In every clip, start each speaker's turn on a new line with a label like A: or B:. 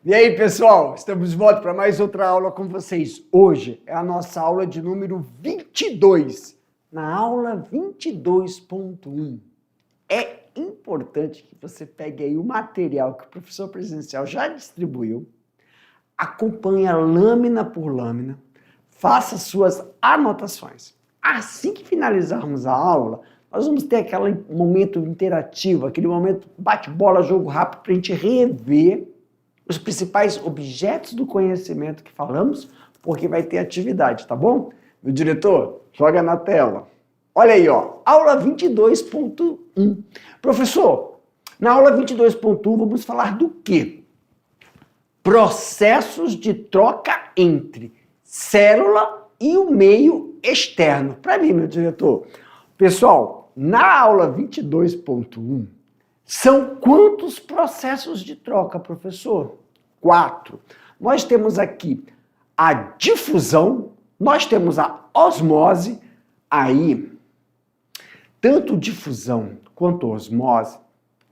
A: E aí, pessoal, estamos de volta para mais outra aula com vocês. Hoje é a nossa aula de número 22. Na aula 22.1, é importante que você pegue aí o material que o professor presencial já distribuiu, acompanhe lâmina por lâmina, faça suas anotações. Assim que finalizarmos a aula, nós vamos ter aquele momento interativo, aquele momento bate-bola, jogo rápido, para a gente rever os principais objetos do conhecimento que falamos, porque vai ter atividade, tá bom? Meu diretor, joga na tela. Olha aí, ó, aula 22.1. Professor, na aula 22.1 vamos falar do quê? Processos de troca entre célula e o meio externo. Para mim, meu diretor. Pessoal, na aula 22.1, são quantos processos de troca, professor? 4. Nós temos aqui a difusão, nós temos a osmose, aí, tanto difusão quanto osmose,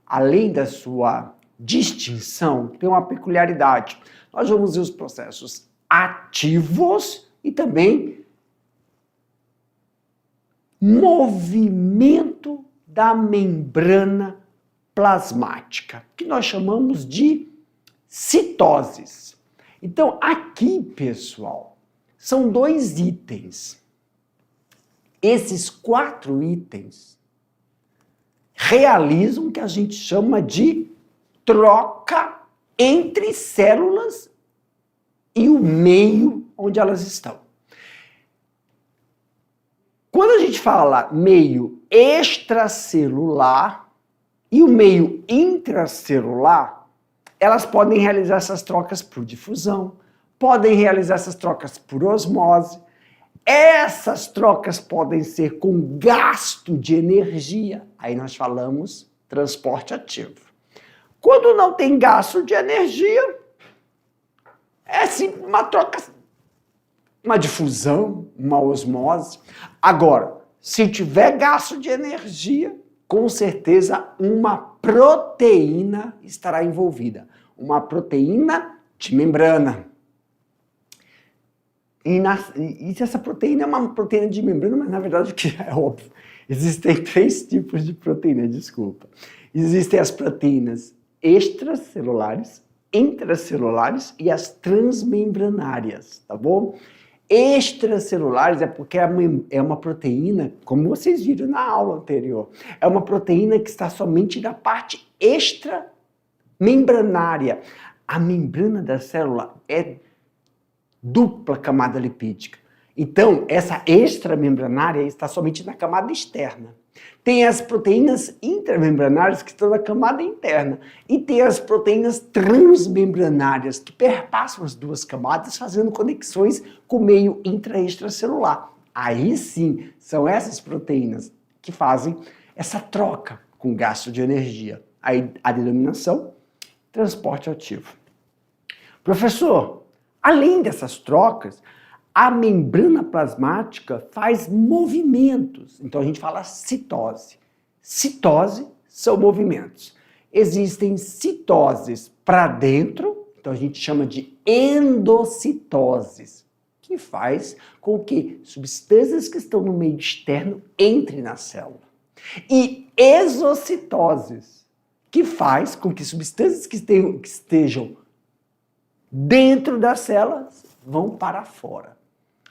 A: além da sua distinção, tem uma peculiaridade. Nós vamos ver os processos ativos e também movimento da membrana plasmática, que nós chamamos de citoses. Então, aqui, pessoal, são 2 itens. Esses 4 itens realizam o que a gente chama de troca entre células e o meio onde elas estão. Quando a gente fala meio extracelular e o meio intracelular, elas podem realizar essas trocas por difusão, podem realizar essas trocas por osmose. Essas trocas podem ser com gasto de energia. Aí nós falamos transporte ativo. Quando não tem gasto de energia, é sim uma troca, uma difusão, uma osmose. Agora, se tiver gasto de energia, com certeza uma proteína estará envolvida. Uma proteína de membrana. E se essa proteína é uma proteína de membrana, mas na verdade o que é óbvio, existem 3 tipos de proteína, desculpa. Existem as proteínas extracelulares, intracelulares e as transmembranárias, tá bom? Extracelulares é porque é uma proteína, como vocês viram na aula anterior, é uma proteína que está somente na parte extramembranária. A membrana da célula é dupla camada lipídica. Então, essa extramembranária está somente na camada externa. Tem as proteínas intramembranárias que estão na camada interna. E tem as proteínas transmembranárias que perpassam as 2 camadas, fazendo conexões com o meio intra e extracelular. Aí sim, são essas proteínas que fazem essa troca com gasto de energia. Aí a denominação, transporte ativo. Professor, além dessas trocas, a membrana plasmática faz movimentos. Então a gente fala citose. Citose são movimentos. Existem citoses para dentro, então a gente chama de endocitoses, que faz com que substâncias que estão no meio externo entrem na célula. E exocitoses, que faz com que substâncias que estejam dentro das células vão para fora.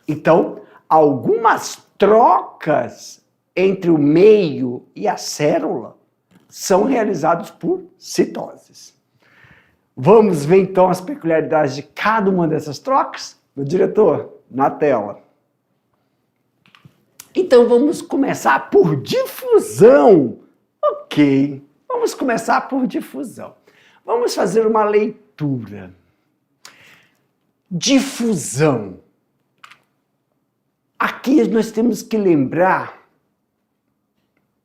A: Então, algumas trocas entre o meio e a célula são realizadas por citoses. Vamos ver então as peculiaridades de cada uma dessas trocas? Meu diretor, na tela. Então vamos começar por difusão. Ok, vamos começar por difusão. Vamos fazer uma leitura. Difusão. Aqui nós temos que lembrar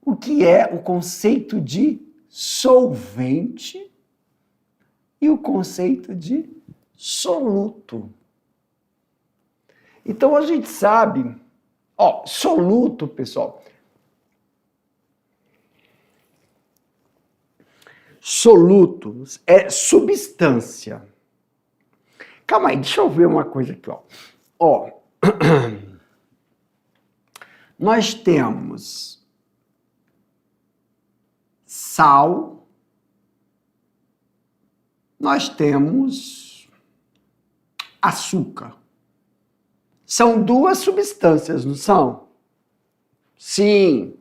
A: o que é o conceito de solvente e o conceito de soluto. Então a gente sabe, soluto, pessoal. Solutos é substância Calma aí, deixa eu ver uma coisa aqui, ó. Ó, nós temos sal, nós temos açúcar. São duas substâncias, não são? Sim.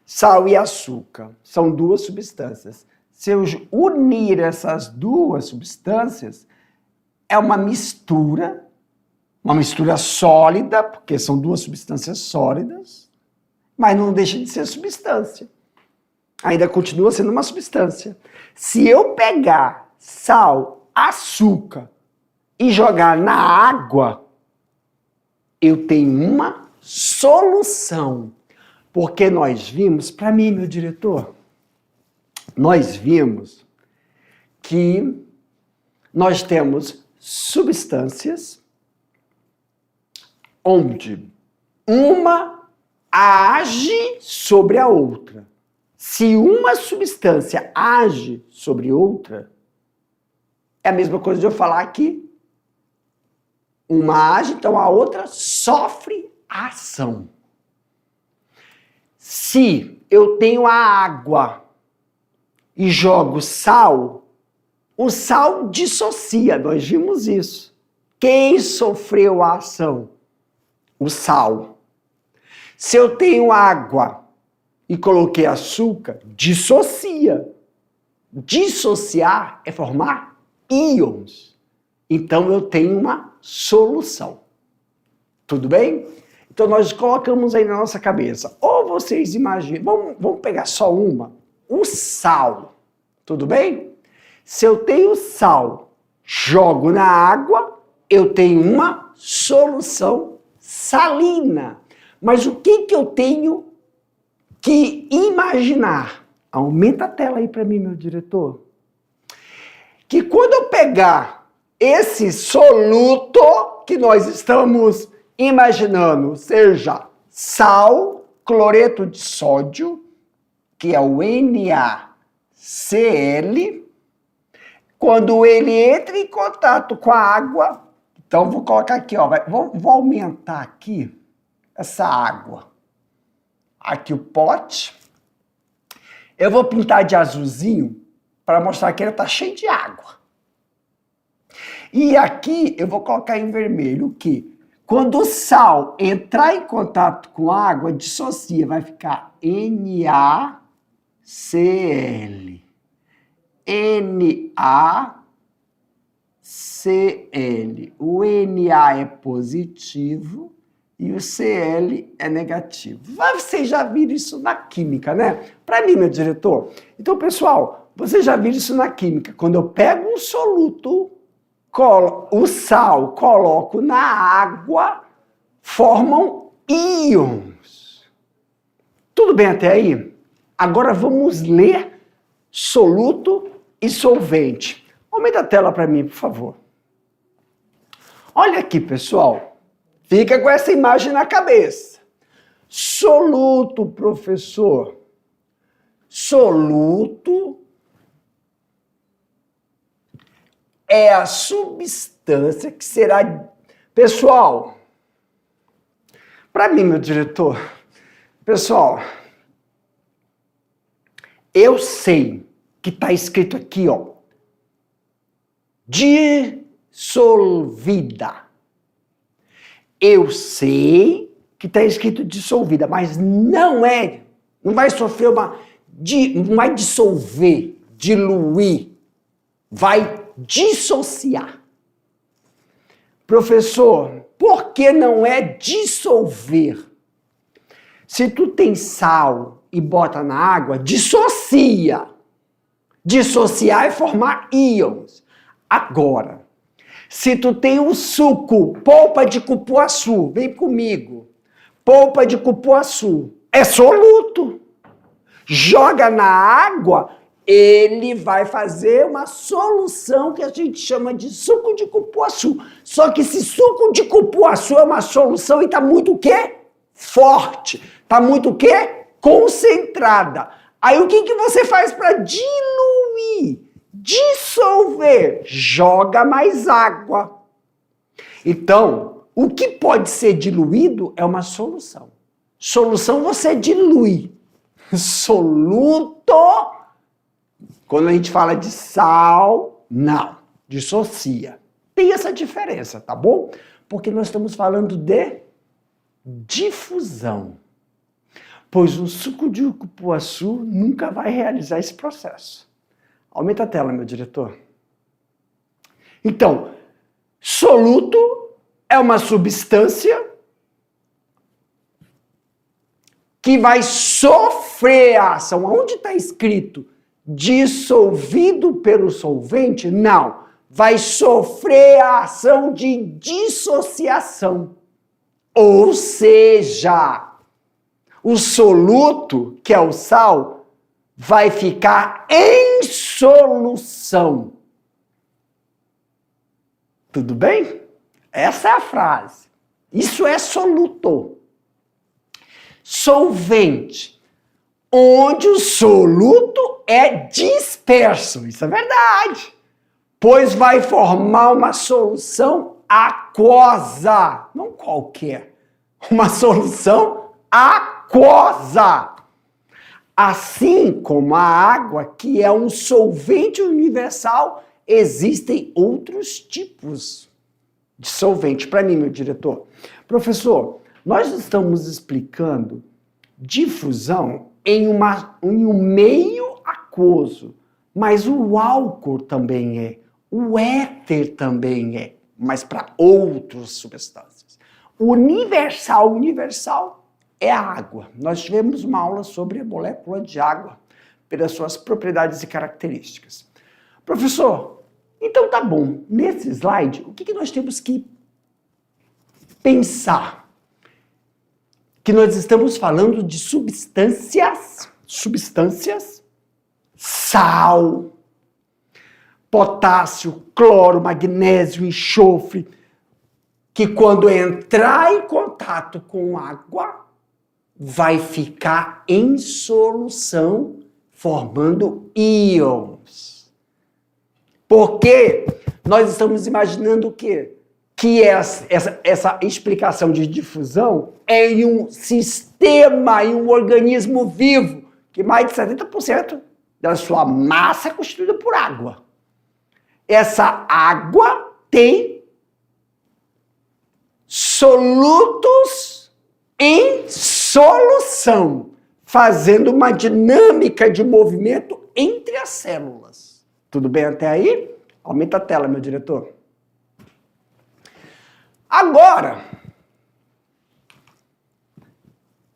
A: Sal e açúcar são duas substâncias. Se eu unir essas duas substâncias, é uma mistura sólida, porque são duas substâncias sólidas, mas não deixa de ser substância. Ainda continua sendo uma substância. Se eu pegar sal, açúcar e jogar na água, eu tenho uma solução. Porque nós vimos, para mim, meu diretor, nós vimos que nós temos substâncias onde uma age sobre a outra. Se uma substância age sobre outra, é a mesma coisa de eu falar que uma age, então a outra sofre a ação. Se eu tenho a água e jogo sal, o sal dissocia, nós vimos isso. Quem sofreu a ação? O sal. Se eu tenho água e coloquei açúcar, dissocia. Dissociar é formar íons. Então eu tenho uma solução. Tudo bem? Então nós colocamos aí na nossa cabeça. Ou vocês imaginam, vamos pegar só uma. O sal. Tudo bem? Se eu tenho sal, jogo na água, eu tenho uma solução salina. Mas o que eu tenho que imaginar? Aumenta a tela aí para mim, meu diretor. Que quando eu pegar esse soluto que nós estamos imaginando, seja sal, cloreto de sódio, que é o NaCl, quando ele entra em contato com a água, então vou colocar aqui, ó, vou aumentar aqui essa água. Aqui o pote. Eu vou pintar de azulzinho para mostrar que ele está cheio de água. E aqui eu vou colocar em vermelho o quê? Quando o sal entrar em contato com a água, dissocia, vai ficar NaCl. NaCl. O Na é positivo e o Cl é negativo. Vocês já viram isso na química, né? Para mim, meu diretor. Então, pessoal, vocês já viram isso na química. Quando eu pego um soluto, o sal, coloco na água, formam íons. Tudo bem até aí? Agora vamos ler soluto e solvente. Aumenta a tela para mim, por favor. Olha aqui, pessoal. Fica com essa imagem na cabeça. Soluto, professor. Soluto é a substância que será... Pessoal, para mim, meu diretor, pessoal, eu sei que está escrito aqui, ó, dissolvida. Eu sei que está escrito dissolvida, mas não vai sofrer não vai dissolver, diluir, vai dissociar. Professor, por que não é dissolver? Se tu tem sal e bota na água, dissocia. Dissociar é formar íons. Agora, se tu tem um suco, polpa de cupuaçu, vem comigo. Polpa de cupuaçu é soluto. Joga na água, ele vai fazer uma solução que a gente chama de suco de cupuaçu. Só que esse suco de cupuaçu é uma solução e está muito o quê? Forte. Está muito o quê? Concentrada. Aí o que você faz para diluir? dissolver, joga mais água. Então, o que pode ser diluído é uma solução. Solução você dilui. Soluto, quando a gente fala de sal, não, dissocia. Tem essa diferença, tá bom? Porque nós estamos falando de difusão. Pois o suco de cupuaçu nunca vai realizar esse processo. Aumenta a tela, meu diretor. Então, soluto é uma substância que vai sofrer a ação. Onde está escrito dissolvido pelo solvente? Não. Vai sofrer a ação de dissociação. Ou seja, o soluto, que é o sal, vai ficar em solução. Tudo bem? Essa é a frase. Isso é soluto. Solvente, onde o soluto é disperso. Isso é verdade. Pois vai formar uma solução aquosa. Não qualquer. Uma solução aquosa. Assim como a água, que é um solvente universal, existem outros tipos de solvente. Para mim, meu diretor. Professor, nós estamos explicando difusão em um meio aquoso, mas o álcool também é, o éter também é, mas para outras substâncias. O universal é a água. Nós tivemos uma aula sobre a molécula de água, pelas suas propriedades e características. Professor, então tá bom, nesse slide, o que nós temos que pensar? Que nós estamos falando de substâncias, sal, potássio, cloro, magnésio, enxofre, que quando entrar em contato com água, vai ficar em solução, formando íons. Porque nós estamos imaginando o quê? Que essa explicação de difusão é em um sistema, em um organismo vivo, que mais de 70% da sua massa é constituída por água. Essa água tem solutos em solução, fazendo uma dinâmica de movimento entre as células. Tudo bem até aí? Aumenta a tela, meu diretor. Agora,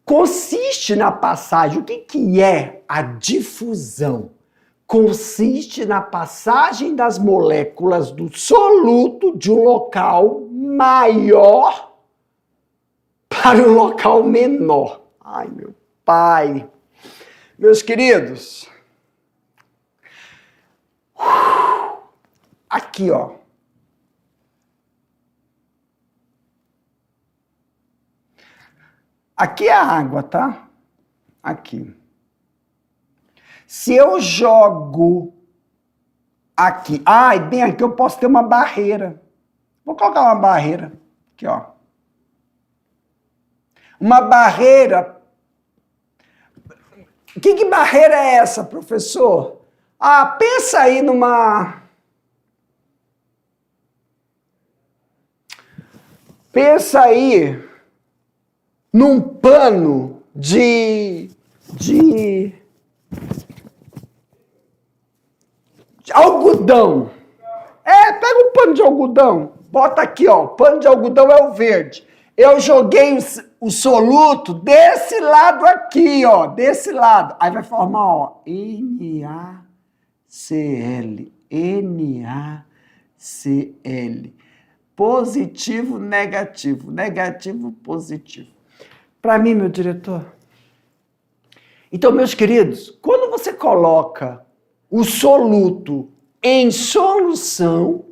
A: consiste na passagem, o que é a difusão? Consiste na passagem das moléculas do soluto de um local maior para um local menor. Ai, meu pai. Meus queridos, aqui, ó. Aqui é a água, tá? Aqui. Se eu jogo aqui... bem aqui eu posso ter uma barreira. Vou colocar uma barreira. Aqui, ó. Uma barreira... Que barreira é essa, professor? Pensa aí numa... Pensa aí num pano de algodão. Pega um pano de algodão, bota aqui, ó, pano de algodão é o verde. Eu joguei o soluto desse lado aqui, ó, desse lado. Aí vai formar, ó, NaCl, NaCl. Positivo, negativo, negativo, positivo. Para mim, meu diretor. Então, meus queridos, quando você coloca o soluto em solução,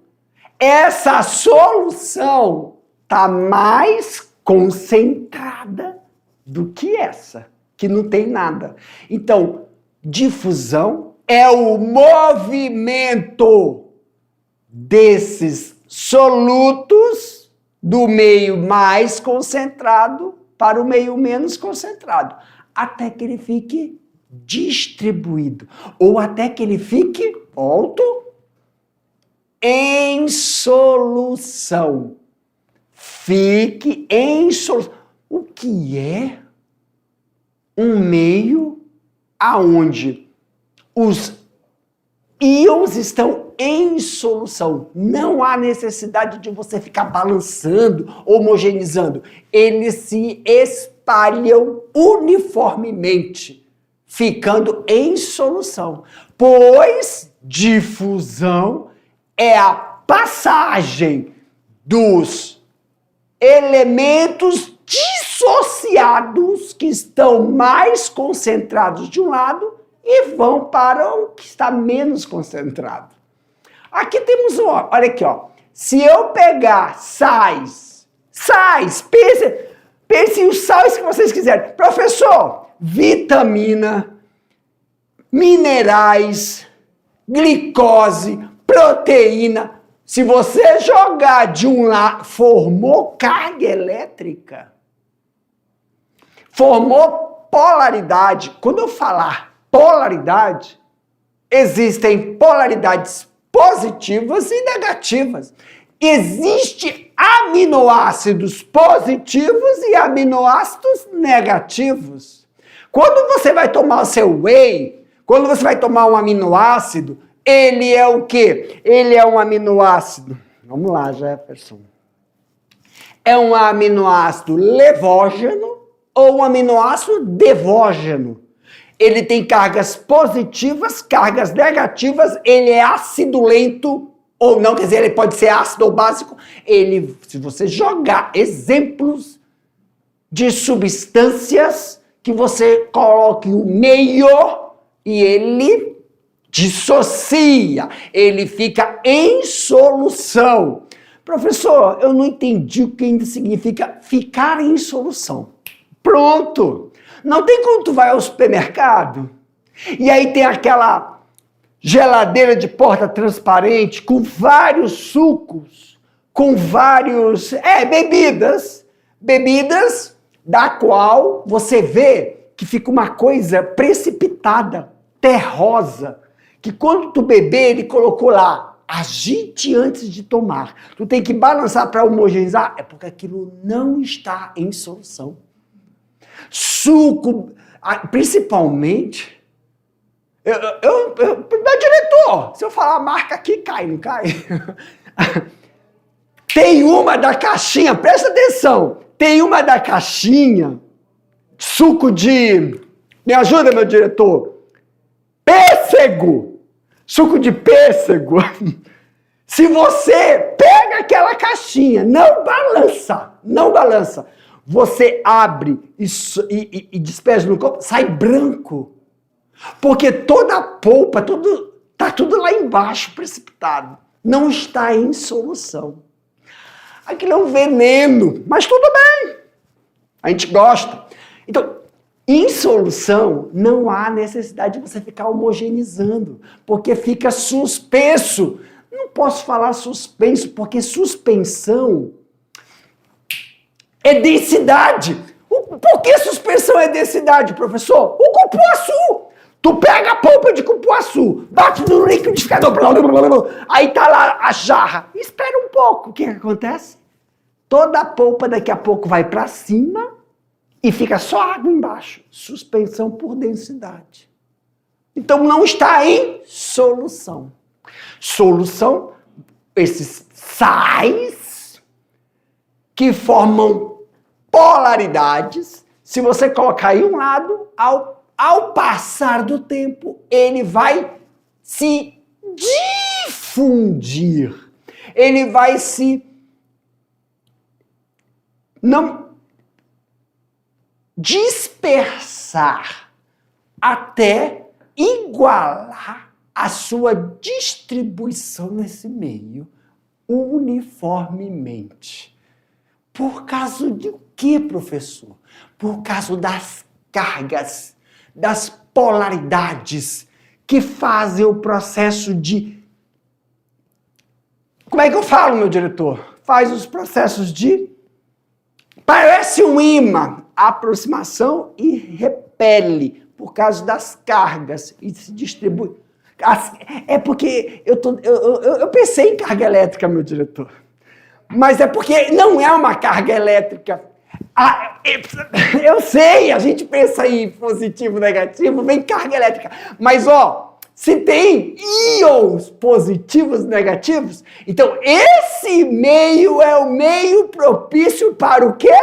A: essa solução está mais concentrada do que essa, que não tem nada. Então, difusão é o movimento desses solutos do meio mais concentrado para o meio menos concentrado, até que ele fique distribuído, ou até que ele fique, volto, em solução. Fique em solução. O que é um meio aonde os íons estão em solução? Não há necessidade de você ficar balançando, homogeneizando. Eles se espalham uniformemente, ficando em solução. Pois difusão é a passagem dos elementos dissociados que estão mais concentrados de um lado e vão para o que está menos concentrado. Aqui temos olha aqui, ó. Se eu pegar sais, pense os sais que vocês quiserem. Professor, vitamina, minerais, glicose, proteína. Se você jogar de um lado, formou carga elétrica, formou polaridade. Quando eu falar polaridade, existem polaridades positivas e negativas. Existem aminoácidos positivos e aminoácidos negativos. Quando você vai tomar o seu whey, quando você vai tomar um aminoácido, ele é o quê? Ele é um aminoácido. Vamos lá, Jefferson. É um aminoácido levógeno ou um aminoácido devógeno. Ele tem cargas positivas, cargas negativas, ele é acidulento ou não, quer dizer, ele pode ser ácido ou básico. Ele, se você jogar exemplos de substâncias que você coloque o meio e ele dissocia, ele fica em solução. Professor, eu não entendi o que ainda significa ficar em solução. Pronto! Não tem como tu vai ao supermercado e aí tem aquela geladeira de porta transparente com vários sucos, com vários, bebidas da qual você vê que fica uma coisa precipitada, terrosa, que quando tu beber, ele colocou lá, agite antes de tomar. Tu tem que balançar para homogeneizar, é porque aquilo não está em solução. Suco, principalmente, meu diretor, se eu falar a marca aqui, cai, não cai? Tem uma da caixinha, presta atenção, tem uma da caixinha, suco de, me ajuda, meu diretor, pêssego, suco de pêssego. Se você pega aquela caixinha, não balança, você abre e despeja no copo, sai branco. Porque toda a polpa, tá tudo lá embaixo, precipitado. Não está em solução. Aquilo é um veneno, mas tudo bem. A gente gosta. Então, em solução, não há necessidade de você ficar homogeneizando, porque fica suspenso. Não posso falar suspenso, porque suspensão é densidade. Por que suspensão é densidade, professor? O cupuaçu. Tu pega a polpa de cupuaçu, bate no liquidificador, aí tá lá a jarra. Espera um pouco, o que acontece? Toda a polpa daqui a pouco vai para cima e fica só água embaixo. Suspensão por densidade. Então não está em solução. Solução, esses sais que formam polaridades, se você colocar em um lado, ao passar do tempo, ele vai se difundir. Ele vai se não dispersar até igualar a sua distribuição nesse meio uniformemente. Por causa de quê, professor? Por causa das cargas, das polaridades que fazem o processo de... Como é que eu falo, meu diretor? Faz os processos de... Parece um imã, aproximação e repele por causa das cargas e se distribui. É porque eu pensei em carga elétrica, meu diretor. Mas é porque não é uma carga elétrica. Eu sei, a gente pensa em positivo, negativo, vem carga elétrica. Mas, se tem íons positivos e negativos, então esse meio é o meio propício para o quê?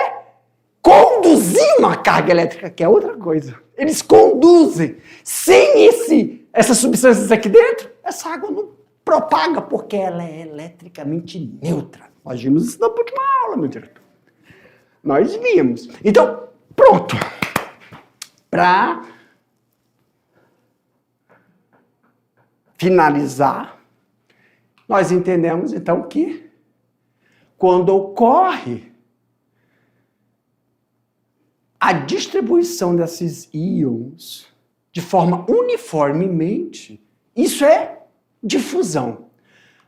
A: Conduzir uma carga elétrica, que é outra coisa. Eles conduzem. Sem essas substâncias aqui dentro, essa água não propaga, porque ela é eletricamente neutra. Nós vimos isso na última aula, meu diretor. Nós vimos. Então, pronto. Para finalizar, nós entendemos, então, que quando ocorre a distribuição desses íons de forma uniformemente, isso é difusão.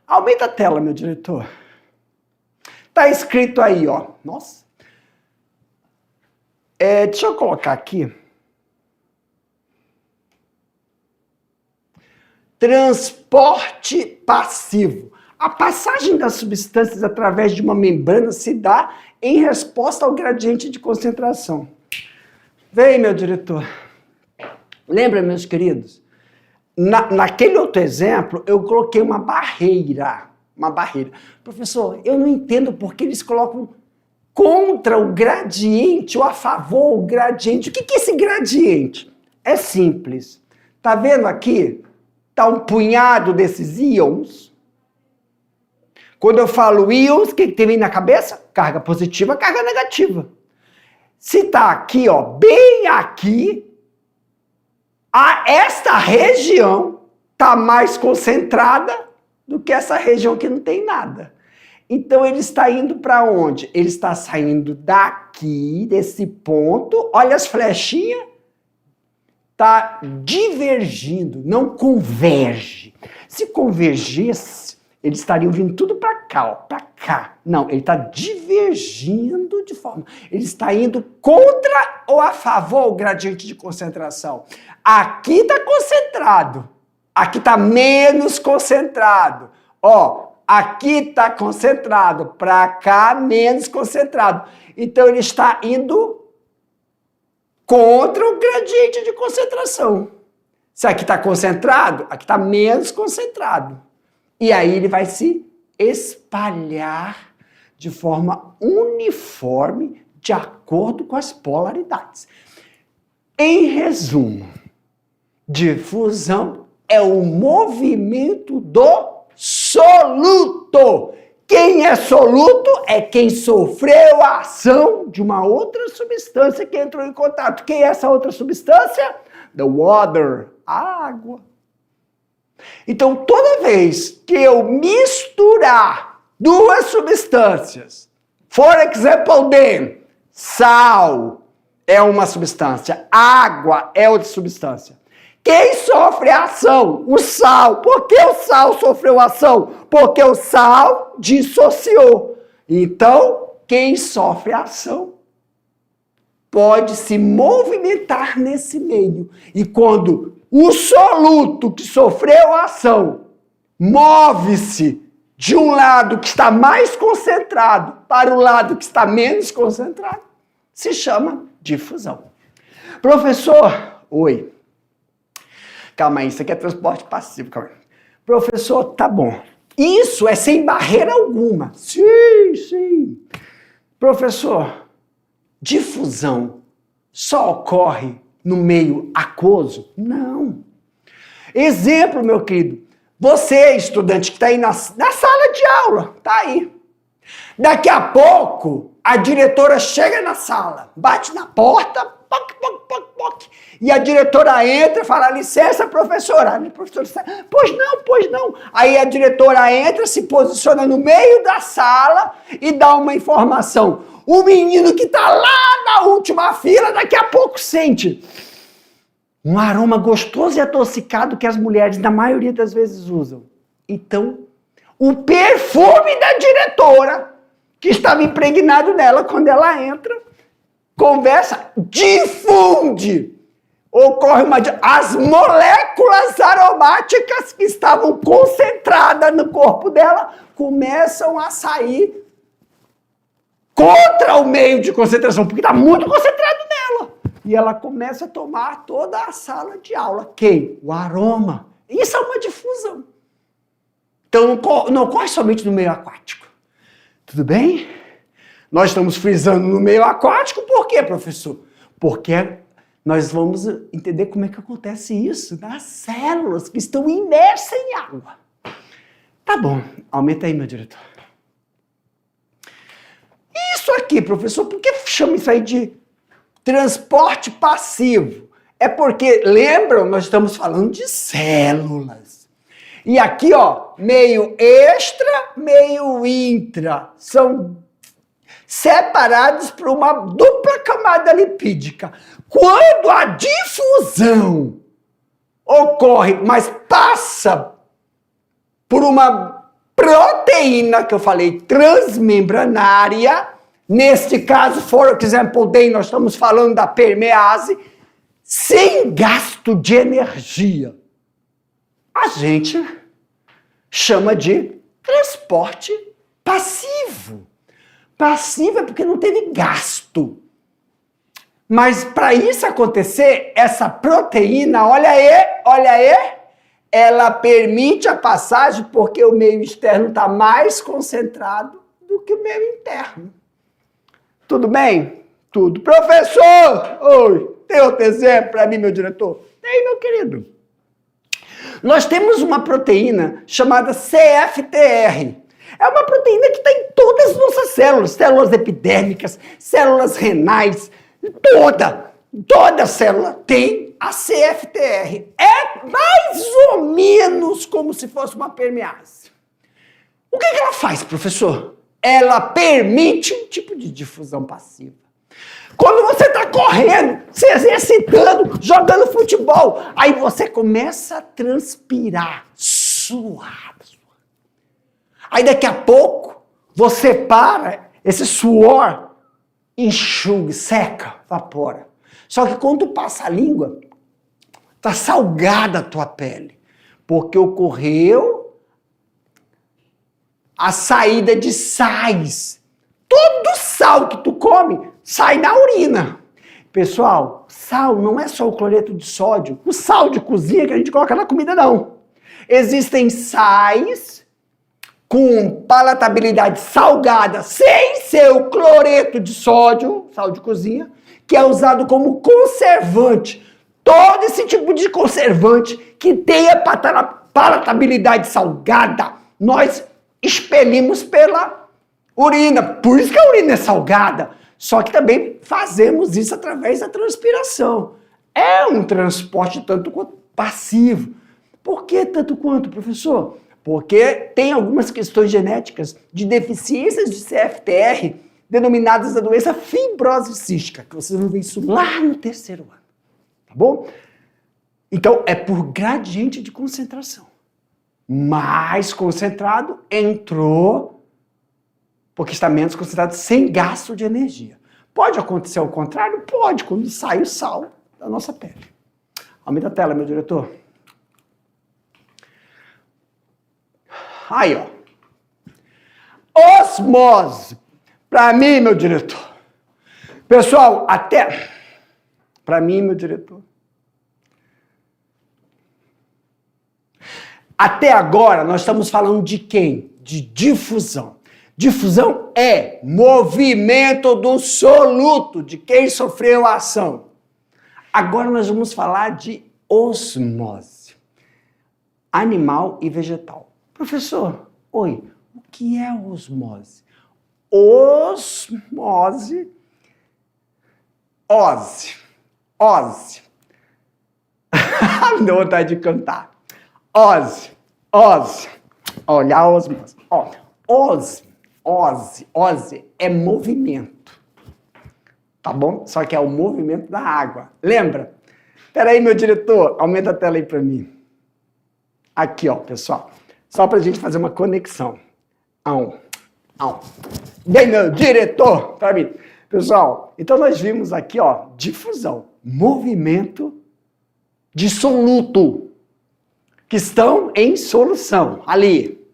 A: Aumenta a tela, meu diretor. Está escrito aí, Nossa. Deixa eu colocar aqui. Transporte passivo. A passagem das substâncias através de uma membrana se dá em resposta ao gradiente de concentração. Vem, meu diretor. Lembra, meus queridos? Naquele outro exemplo, eu coloquei uma barreira. Professor, eu não entendo porque eles colocam contra o gradiente ou a favor o gradiente. O que é esse gradiente? É simples. Tá vendo aqui? Tá um punhado desses íons. Quando eu falo íons, o que tem aí na cabeça? Carga positiva, carga negativa. Se tá aqui, bem aqui, esta região tá mais concentrada do que essa região que não tem nada. Então ele está indo para onde? Ele está saindo daqui, desse ponto, olha as flechinhas, está divergindo, não converge. Se convergisse, eles estariam vindo tudo para cá, para cá. Não, ele está divergindo de forma... Ele está indo contra ou a favor o gradiente de concentração. Aqui está concentrado, aqui está menos concentrado. Aqui está concentrado, para cá menos concentrado. Então ele está indo contra o gradiente de concentração. Se aqui está concentrado, aqui está menos concentrado. E aí ele vai se espalhar de forma uniforme, de acordo com as polaridades. Em resumo, difusão é o movimento do soluto. Quem é soluto é quem sofreu a ação de uma outra substância que entrou em contato. Quem é essa outra substância? The water, a água. Então, toda vez que eu misturar duas substâncias, for example, sal é uma substância, água é outra substância. Quem sofre a ação? O sal. Por que o sal sofreu a ação? Porque o sal dissociou. Então, quem sofre a ação pode se movimentar nesse meio. E quando o soluto que sofreu a ação move-se de um lado que está mais concentrado para o lado que está menos concentrado, se chama difusão. Professor, oi. Calma aí, isso aqui é transporte passivo. Calma aí. Professor, tá bom. Isso é sem barreira alguma. Sim. Professor, difusão só ocorre no meio aquoso? Não. Exemplo, meu querido. Você, estudante que está aí na sala de aula, tá aí. Daqui a pouco, a diretora chega na sala, bate na porta, poc, poc, poc, poc, e a diretora entra e fala, licença, professora. A professora diz, pois não. Aí a diretora entra, se posiciona no meio da sala e dá uma informação. O menino que está lá na última fila, daqui a pouco sente Um aroma gostoso e adocicado que as mulheres, na maioria das vezes, usam. Então, o perfume da diretora, que estava impregnado nela quando ela entra, conversa, difunde. Ocorre as moléculas aromáticas que estavam concentradas no corpo dela começam a sair contra o meio de concentração, porque está muito concentrado nela. E ela começa a tomar toda a sala de aula. Quem? O aroma. Isso é uma difusão. Então não ocorre somente no meio aquático. Tudo bem? Nós estamos frisando no meio aquático, por quê, professor? Porque nós vamos entender como é que acontece isso nas células que estão imersas em água. Tá bom, aumenta aí, meu diretor. Isso aqui, professor, por que chama isso aí de transporte passivo? É porque, lembram, nós estamos falando de células. E aqui, ó, meio extra, meio intra. São separados por uma dupla camada lipídica. Quando a difusão ocorre, mas passa por uma proteína, que eu falei, transmembranária, neste caso, for example day, nós estamos falando da permease, sem gasto de energia. A gente chama de transporte passivo. Passivo é porque não teve gasto. Mas para isso acontecer, essa proteína, olha aí, ela permite a passagem porque o meio externo está mais concentrado do que o meio interno. Tudo bem? Tudo. Professor! Oi, tem outro exemplo para mim, meu diretor? Tem, meu querido. Nós temos uma proteína chamada CFTR. É uma proteína que está em todas as nossas células, células epidérmicas, células renais, toda célula tem a CFTR. É mais ou menos como se fosse uma permease. O que ela faz, professor? Ela permite um tipo de difusão passiva. Quando você está correndo, se exercitando, jogando futebol, aí você começa a transpirar, suar. Aí daqui a pouco, você para, esse suor enxuga, seca, evapora. Só que quando passa a língua, está salgada a tua pele, porque ocorreu a saída de sais. Todo sal que tu come sai na urina. Pessoal, sal não é só o cloreto de sódio, o sal de cozinha que a gente coloca na comida, não. Existem sais com palatabilidade salgada, sem ser o cloreto de sódio, sal de cozinha, que é usado como conservante. Todo esse tipo de conservante que tenha palatabilidade salgada, nós expelimos pela urina. Por isso que a urina é salgada. Só que também fazemos isso através da transpiração. É um transporte tanto quanto passivo. Por que tanto quanto, professor? Porque tem algumas questões genéticas de deficiências de CFTR denominadas a doença fibrose cística, que vocês vão ver isso lá no 3º ano, tá bom? Então, é por gradiente de concentração. Mais concentrado, entrou, porque está menos concentrado, sem gasto de energia. Pode acontecer ao contrário? Pode, quando sai o sal da nossa pele. Aumenta a tela, meu diretor. Aí, ó. Osmose. Para mim, meu diretor. Pessoal, até... Para mim, meu diretor. Até agora, nós estamos falando de quem? De difusão. Difusão é movimento do soluto, de quem sofreu a ação. Agora nós vamos falar de osmose. Animal e vegetal. Professor, oi, o que é osmose? Osmose, ose. Me deu vontade de cantar. Ose. Olha a osmose. Ose é movimento. Tá bom? Só que é o movimento da água. Lembra? Espera aí, meu diretor, aumenta a tela aí para mim. Aqui, ó, pessoal, só para a gente fazer uma conexão. Bem, meu diretor, para mim. Pessoal, então nós vimos aqui, ó, difusão, movimento dissoluto, que estão em solução, ali.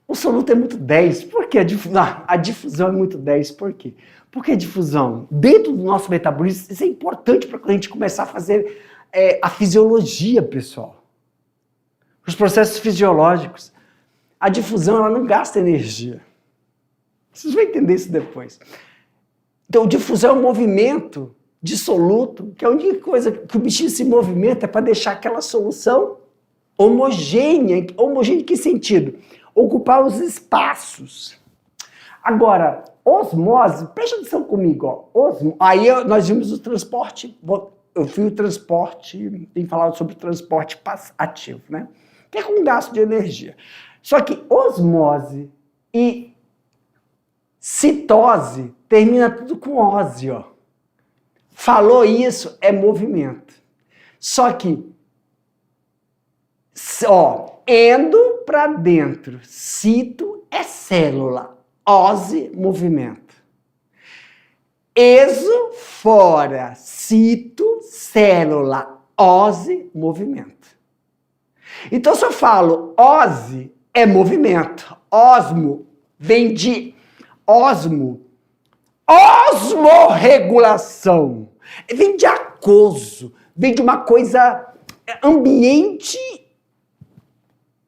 A: O soluto é muito 10, por quê? A difusão é muito 10, por quê? Porque a difusão, dentro do nosso metabolismo, isso é importante para quando a gente começar a fazer a fisiologia, pessoal. Os processos fisiológicos. A difusão, ela não gasta energia. Vocês vão entender isso depois. Então, difusão é um movimento dissoluto, que a única coisa que o bichinho se movimenta é para deixar aquela solução homogênea. Homogênea em que sentido? Ocupar os espaços. Agora, osmose, presta atenção comigo, ó. Aí nós vimos o transporte, eu fui o transporte, tem falado sobre o transporte ativo, né? Que é com gasto de energia. Só que osmose e citose termina tudo com ose, ó. Falou isso, é movimento. Só que, ó, endo para dentro, cito é célula, ose, movimento. Exo, fora, cito, célula, ose, movimento. Então, se eu falo ose, é movimento. Osmo vem de osmo. Osmorregulação. Vem de aquoso. Vem de uma coisa, ambiente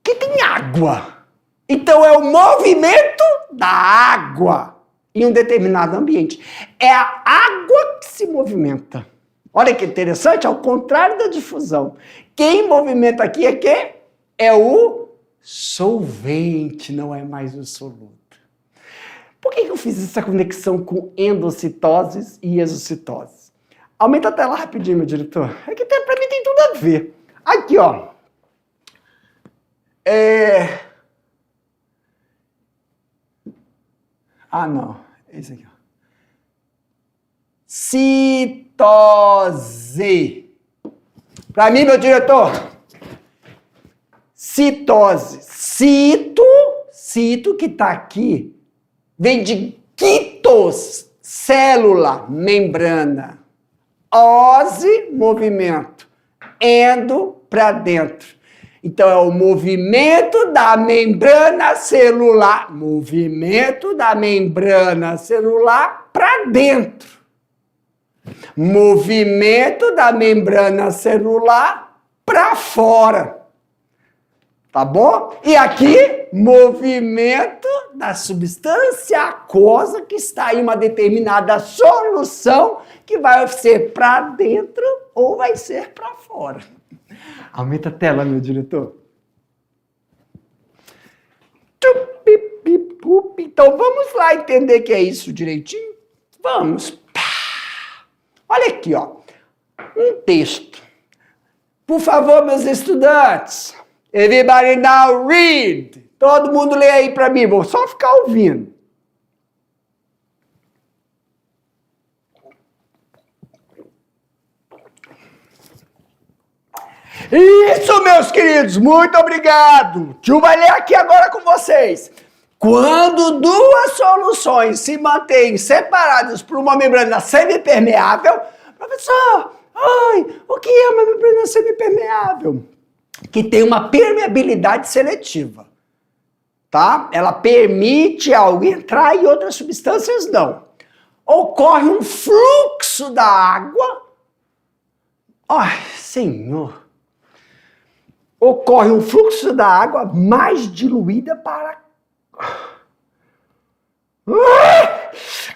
A: que tem água. Então, é o movimento da água em um determinado ambiente. É a água que se movimenta. Olha que interessante, ao contrário da difusão. Quem movimenta aqui é quem? É o solvente, não é mais o soluto. Por que eu fiz essa conexão com endocitoses e exocitoses? Aumenta a tela rapidinho, meu diretor. É que pra mim tem tudo a ver. Aqui, ó. Ah, não. É isso aqui, ó. Citose. Para mim, meu diretor, citose. Cito que está aqui, vem de quitos, célula, membrana. Ose, movimento. Endo, para dentro. Então, é o movimento da membrana celular. Movimento da membrana celular para dentro. Movimento da membrana celular para fora. Tá bom? E aqui, movimento da substância aquosa que está em uma determinada solução que vai ser para dentro ou vai ser para fora. Aumenta a tela, meu diretor. Então, vamos lá entender que é isso direitinho? Vamos. Olha aqui, ó. Um texto. Por favor, meus estudantes. Everybody now read. Todo mundo lê aí para mim. Vou só ficar ouvindo. Isso, meus queridos. Muito obrigado. Tio vai ler aqui agora com vocês. Quando duas soluções se mantêm separadas por uma membrana semipermeável, professor, o que é uma membrana semipermeável? Que tem uma permeabilidade seletiva, tá? Ela permite algo entrar e outras substâncias não. Ocorre um fluxo da água. Ai, Senhor. Ocorre um fluxo da água mais diluída para...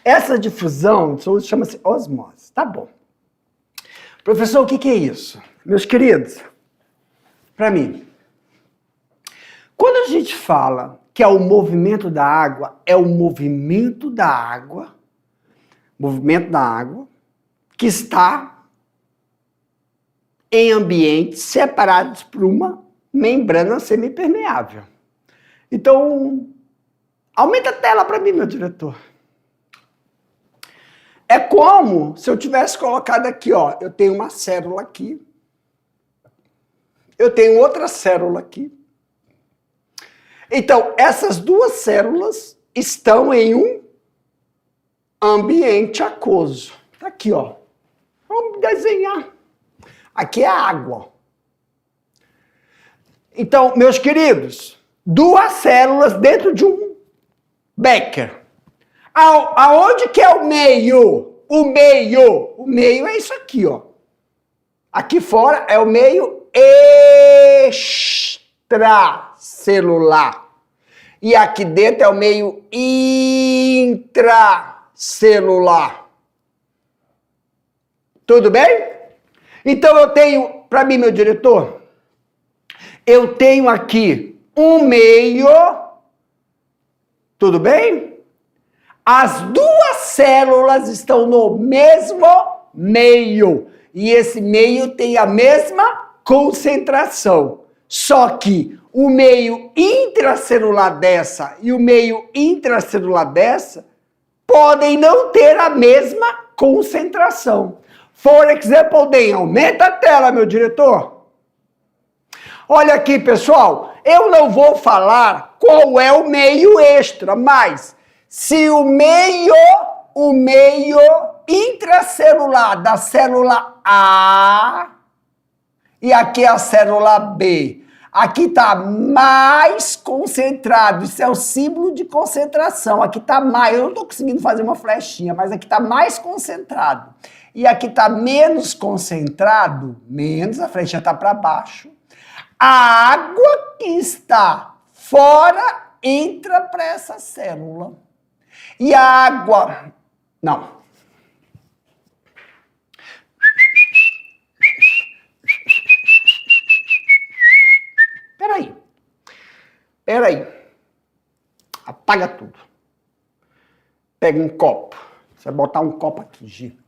A: Essa difusão chama-se osmose. Tá bom. Professor, o que é isso? Meus queridos, para mim, quando a gente fala que é o movimento da água, é o movimento da água que está em ambientes separados por uma membrana semipermeável. Então, aumenta a tela para mim, meu diretor. É como se eu tivesse colocado aqui, ó, eu tenho uma célula aqui, eu tenho outra célula aqui. Então, essas duas células estão em um ambiente aquoso. Tá aqui, ó. Vamos desenhar. Aqui é a água. Então, meus queridos, duas células dentro de um becker. Aonde que é o meio? O meio é isso aqui, ó. Aqui fora é o meio extracelular. E aqui dentro é o meio intracelular. Tudo bem? Então eu tenho, para mim, meu diretor, eu tenho aqui um meio, tudo bem? As duas células estão no mesmo meio. E esse meio tem a mesma concentração. Só que o meio intracelular dessa e o meio intracelular dessa podem não ter a mesma concentração. For example, aumenta a tela, meu diretor. Olha aqui, pessoal, eu não vou falar qual é o meio extra, mas se o meio intracelular da célula A e aqui é a célula B, aqui está mais concentrado, isso é o símbolo de concentração, aqui está mais, eu não estou conseguindo fazer uma flechinha, mas aqui está mais concentrado. E aqui está menos concentrado, menos, a flechinha está para baixo. A água que está fora entra para essa célula. E a água... Não. Peraí. Apaga tudo. Pega um copo. Você vai botar um copo aqui, Gi.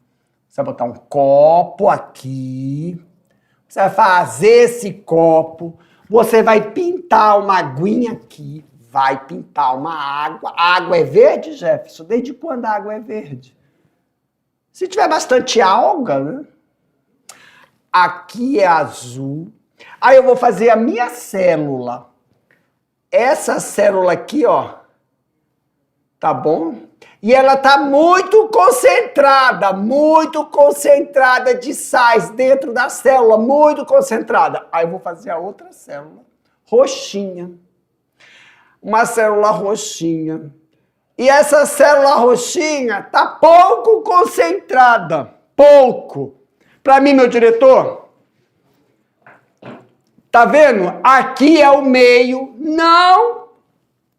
A: Você vai botar um copo aqui. Você vai fazer esse copo. Você vai pintar uma aguinha aqui. Vai pintar uma água. A água é verde, Jefferson? Desde quando a água é verde? Se tiver bastante alga, né? Aqui é azul. Aí eu vou fazer a minha célula. Essa célula aqui, ó. Tá bom? E ela tá muito concentrada de sais dentro da célula, muito concentrada. Aí eu vou fazer a outra célula, roxinha. Uma célula roxinha. E essa célula roxinha tá pouco concentrada. Pouco. Para mim, meu diretor, tá vendo? Aqui é o meio. Não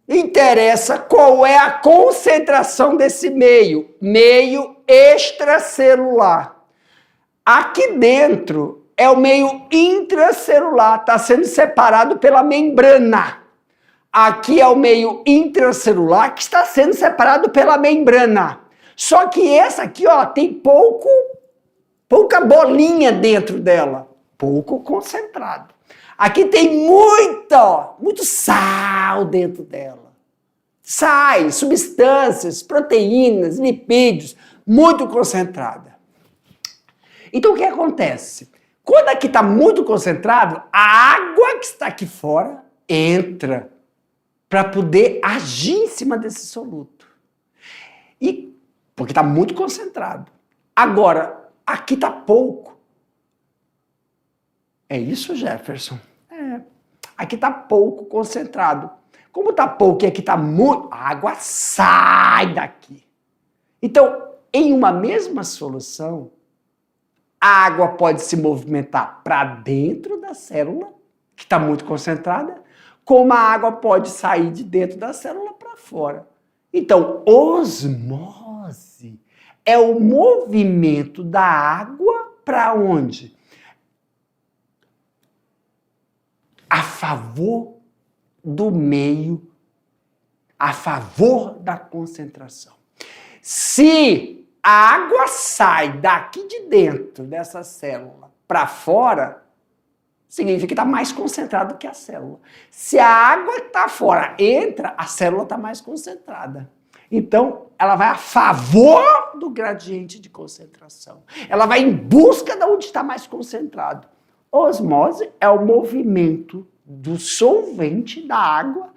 A: interessa qual é a concentração desse meio. Meio extracelular. Aqui dentro é o meio intracelular. Está sendo separado pela membrana. Aqui é o meio intracelular que está sendo separado pela membrana. Só que essa aqui, ó, tem pouca bolinha dentro dela. Pouco concentrado. Aqui tem muito sal dentro dela. Sais, substâncias, proteínas, lipídios, muito concentrada. Então o que acontece? Quando aqui está muito concentrado, a água que está aqui fora entra para poder agir em cima desse soluto. E porque está muito concentrado. Agora, aqui está pouco. É isso, Jefferson? É. Aqui está pouco concentrado. Como está pouco e aqui está muito, a água sai daqui. Então, em uma mesma solução, a água pode se movimentar para dentro da célula, que está muito concentrada, como a água pode sair de dentro da célula para fora. Então, osmose é o movimento da água para onde? A favor do meio, a favor da concentração. Se a água sai daqui de dentro dessa célula para fora, significa que está mais concentrado que a célula. Se a água está fora, entra, a célula está mais concentrada. Então, ela vai a favor do gradiente de concentração. Ela vai em busca de onde está mais concentrado. Osmose é o movimento do solvente da água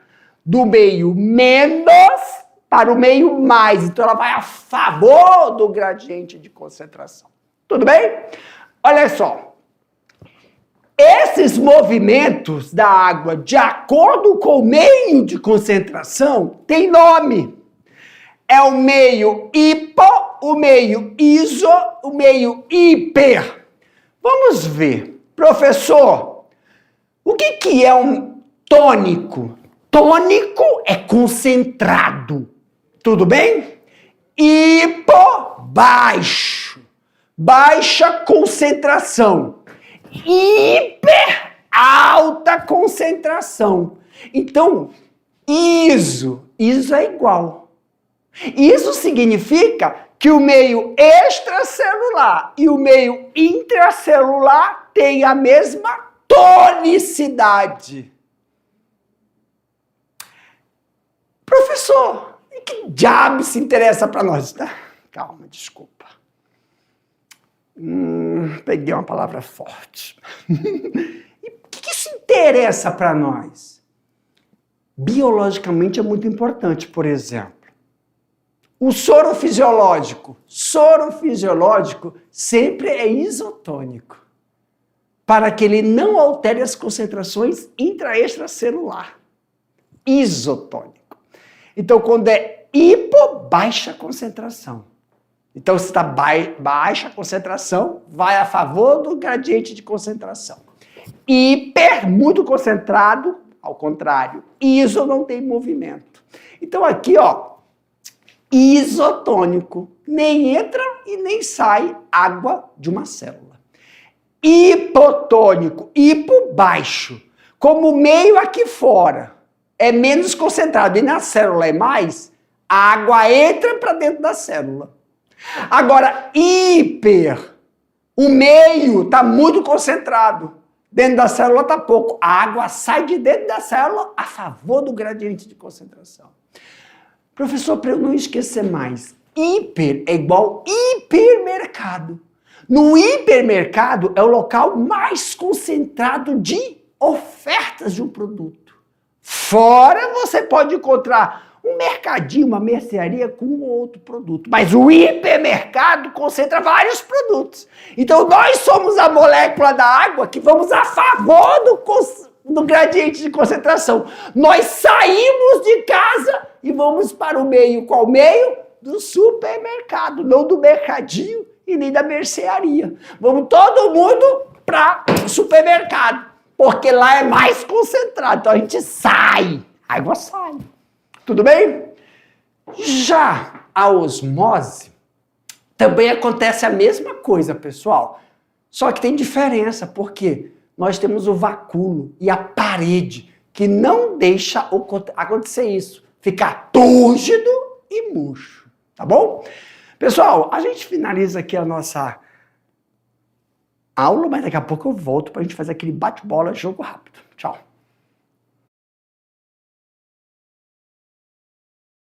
A: do meio menos para o meio mais. Então, ela vai a favor do gradiente de concentração. Tudo bem? Olha só. Esses movimentos da água, de acordo com o meio de concentração, tem nome. É o meio hipo, o meio iso, o meio hiper. Vamos ver. Professor, o que é um tônico? Tônico é concentrado. Tudo bem? Hipo, baixo. Baixa concentração. Hiper, alta concentração. Então, iso é igual. Isso significa que o meio extracelular e o meio intracelular têm a mesma tonicidade. Professor, e que diabo se interessa para nós? Calma, desculpa. Peguei uma palavra forte. E o que isso interessa para nós? Biologicamente é muito importante, por exemplo. O soro fisiológico sempre é isotônico, para que ele não altere as concentrações intra-extracelular. Isotônico. Então, quando é hipo, baixa concentração. Então, se está baixa concentração, vai a favor do gradiente de concentração. Hiper, muito concentrado, ao contrário. Iso não tem movimento. Então, aqui, ó, isotônico, nem entra e nem sai água de uma célula. Hipotônico, hipo baixo, como o meio aqui fora é menos concentrado e na célula é mais, a água entra para dentro da célula. Agora, hiper, o meio está muito concentrado, dentro da célula está pouco, a água sai de dentro da célula a favor do gradiente de concentração. Professor, para eu não esquecer mais, hiper é igual hipermercado. No hipermercado é o local mais concentrado de ofertas de um produto. Fora você pode encontrar um mercadinho, uma mercearia com um ou outro produto. Mas o hipermercado concentra vários produtos. Então nós somos a molécula da água que vamos a favor do gradiente de concentração. Nós saímos de casa e vamos para o meio. Qual meio? Do supermercado, não do mercadinho e nem da mercearia. Vamos todo mundo para o supermercado, porque lá é mais concentrado. Então a gente sai, a água sai. Tudo bem? Já a osmose também acontece a mesma coisa, pessoal. Só que tem diferença, porque nós temos o vacúolo e a parede que não deixa acontecer isso. Ficar túrgido e murcho, tá bom? Pessoal, a gente finaliza aqui a nossa aula, mas daqui a pouco eu volto para a gente fazer aquele bate-bola, jogo rápido. Tchau.